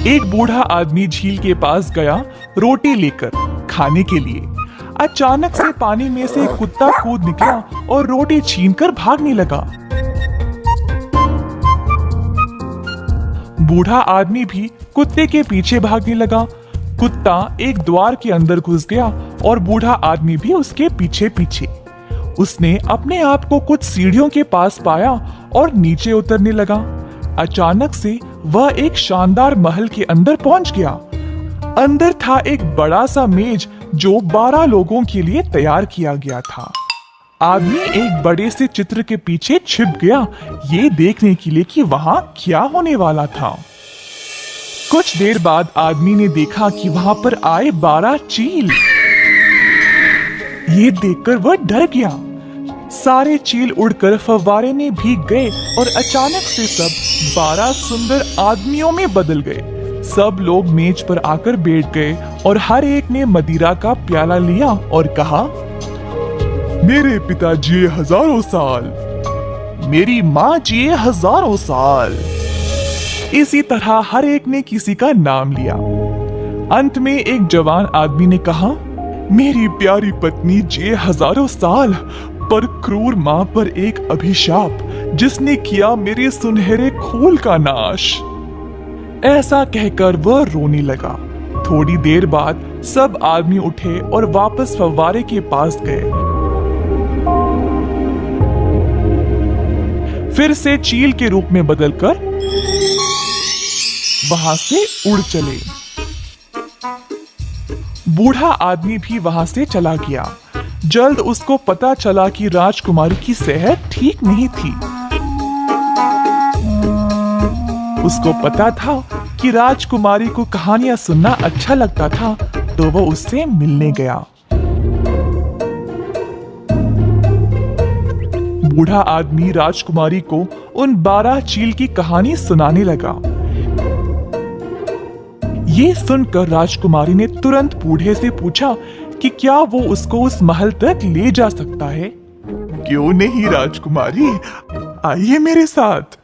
एक बूढ़ा आदमी झील के पास गया रोटी लेकर खाने के लिए। अचानक से पानी में से एक कुत्ता कूद निकला और रोटी छीनकर भागने लगा। बूढ़ा आदमी भी कुत्ते के पीछे भागने लगा। कुत्ता एक द्वार के अंदर घुस गया और बूढ़ा आदमी भी उसके पीछे पीछे। उसने अपने आप को कुछ सीढ़ियों के पास पाया और नीचे उतरने लगा। अचानक से वह एक शानदार महल के अंदर पहुंच गया। अंदर था एक बड़ा सा मेज जो 12 लोगों के लिए तैयार किया गया था। आदमी एक बड़े से चित्र के पीछे छिप गया, ये देखने के लिए कि वहां क्या होने वाला था। कुछ देर बाद आदमी ने देखा कि वहां पर आए 12 चील। ये देखकर वह डर गया। सारे चील उड़कर फव्वारे में भीग गए और अचानक से सब 12 सुंदर आदमियों में बदल गए। सब लोग मेज पर आकर बैठ गए और हर एक ने मदिरा का प्याला लिया और कहा, मेरे पिता जिए हजारों साल, मेरी माँ जिए हजारों साल। इसी तरह हर एक ने किसी का नाम लिया। अंत में एक जवान आदमी ने कहा, मेरी प्यारी पत्नी जिए हजारों साल, पर क्रूर माँ पर एक अभिशाप जिसने किया मेरे सुनहरे खोल का नाश। ऐसा कहकर वह रोने लगा। थोड़ी देर बाद सब आदमी उठे और वापस फव्वारे के पास गए। फिर से चील के रूप में बदलकर वहां से उड़ चले। बूढ़ा आदमी भी वहां से चला गया। जल्द उसको पता चला कि राजकुमारी की सेहत ठीक नहीं थी। उसको पता था कि राजकुमारी को कहानियां सुनना अच्छा लगता था, तो वह उससे मिलने गया। बूढ़ा आदमी राजकुमारी को उन 12 चील की कहानी सुनाने लगा। ये सुनकर राजकुमारी ने तुरंत बूढ़े से पूछा कि क्या वो उसको उस महल तक ले जा सकता है। क्यों नहीं राजकुमारी, आइए मेरे साथ।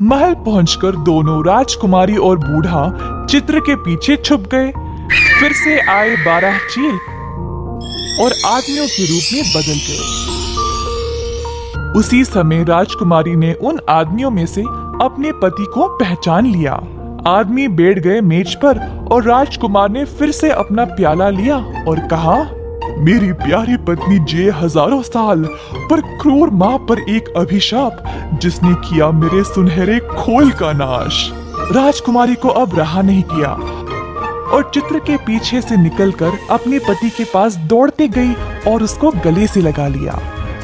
महल पहुंचकर दोनों राजकुमारी और बूढ़ा चित्र के पीछे छुप गए। फिर से आए 12 चील और आदमियों के रूप में बदल गए। उसी समय राजकुमारी ने उन आदमियों में से अपने पति को पहचान लिया। आदमी बैठ गए मेज पर और राजकुमार ने फिर से अपना प्याला लिया और कहा, मेरी प्यारी पत्नी जिए हजारों साल, पर क्रूर माँ पर एक अभिशाप जिसने किया मेरे सुनहरे खोल का नाश। राजकुमारी को अब रहा नहीं किया और चित्र के पीछे से निकलकर अपने पति के पास दौड़ते गई और उसको गले से लगा लिया।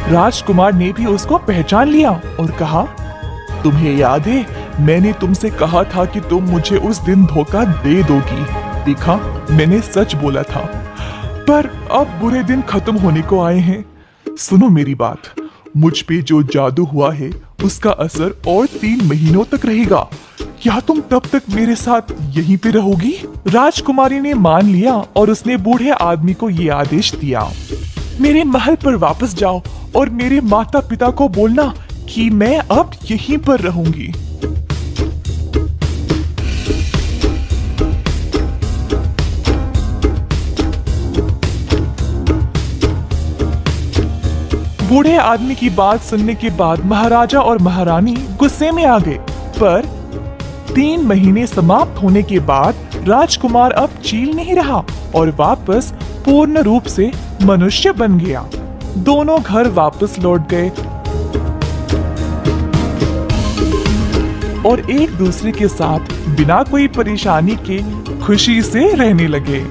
राजकुमार ने भी उसको पहचान लिया और कहा, तुम्हें याद है, मैंने तुमसे कहा था कि तुम मुझे उस दिन धोखा दे दोगी। देखा, मैंने सच बोला था। पर अब बुरे दिन खत्म होने को आए हैं। सुनो मेरी बात, मुझ पे जो जादू हुआ है उसका असर और 3 महीनों तक रहेगा। क्या तुम तब तक मेरे साथ यहीं पे रहोगी? राजकुमारी ने मान लिया और उसने बूढ़े आदमी को ये आदेश दिया, मेरे महल पर वापस जाओ और मेरे माता पिता को बोलना कि मैं अब यहीं पर रहूंगी। बूढ़े आदमी की बात सुनने के बाद महाराजा और महारानी गुस्से में आ गए। पर 3 महीने समाप्त होने के बाद राजकुमार अब चील नहीं रहा और वापस पूर्ण रूप से मनुष्य बन गया। दोनों घर वापस लौट गए और एक दूसरे के साथ बिना कोई परेशानी के खुशी से रहने लगे।